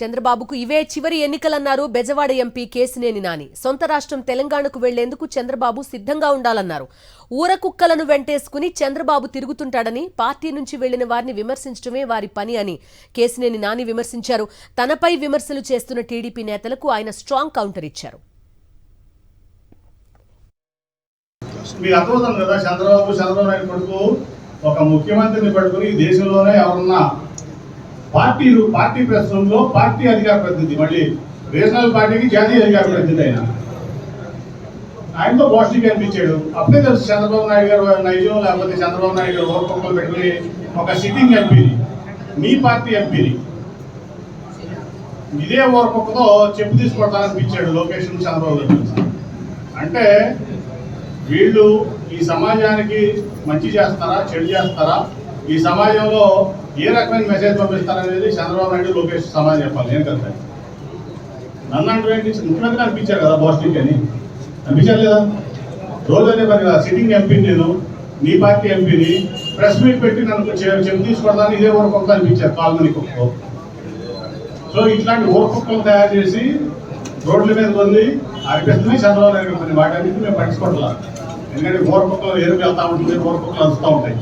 చంద్రబాబుకు ఇవే చివరి ఎన్నికలన్నారు బెజవాడ ఎంపీ కేసినేని నాని. సొంత రాష్ట్రం తెలంగాణకు వెళ్లేందుకు చంద్రబాబు సిద్ధంగా ఉండాలన్నారు. ఊర కుక్కలను వెంటేసుకుని చంద్రబాబు తిరుగుతుంటాడని, పార్టీ నుంచి వెళ్లిన వారిని విమర్శించడమే వారి పని అని కేసినేని నాని విమర్శించారు. తనపై విమర్శలు చేస్తున్న టీడీపీ నేతలకు ఆయన స్ట్రాంగ్ కౌంటర్ ఇచ్చారు. చంద్రబాబు నాయుడు కొడుకు ఒక ముఖ్యమంత్రిని పట్టుకుని దేశంలోనే ఎవరన్నా పార్టీ ప్రస్తుతంలో పార్టీ అధికార ప్రతినిధి, మళ్ళీ రీజనల్ పార్టీకి జాతీయ అధికార ప్రతినిధి ఆయనతో పోస్టింగ్ అనిపించాడు. అప్పుడే తెలుసు చంద్రబాబు నాయుడు గారు నైజం, లేకపోతే చంద్రబాబు నాయుడు గారు ఓర్పక్కలు పెట్టుకుని ఒక సిట్టింగ్ ఎంపీని, మీ పార్టీ ఎంపీని ఇదే ఓర్పక్కతో చెప్పు తీసుకొడతాననిపించాడు లోకేష్ చంద్రబాబు గారు. అంటే వీళ్ళు ఈ సమాజానికి మంచి చేస్తారా, చెడు చేస్తారా, ఈ సమాజంలో ఏ రకమైన మెసేజ్ పంపిస్తారనేది చంద్రబాబు నాయుడు లోకేష్ సమాజం చెప్పాలి. నేను కదా నన్ను అంటే ముఖ్యమంత్రి అనిపించారు కదా పోస్టింగ్ అని, అనిపించారు లేదా? రోజు అదే మరి సిట్టింగ్ ఎంపీని, నేను నీ పార్టీ ఎంపీని ప్రెస్ మీట్ పెట్టి నన్ను చెప్పు తీసుకోవడానికి ఇదే ఊరకొక్క అనిపించారు, కాల్మని కుక్క. సో ఇట్లాంటి ఊరకొక్కలు తయారు చేసి రోడ్ల మీద పొంది అనిపిస్తుంది చంద్రబాబు నాయుడు. వాటి అన్నింటి మేము పట్టించుకోవట్లేదు. ఎందుకంటే ఊరకొక్కలు ఏరుకు వెళ్తా ఉంటుంది, ఊరకొక్కలు వస్తూ ఉంటాయి.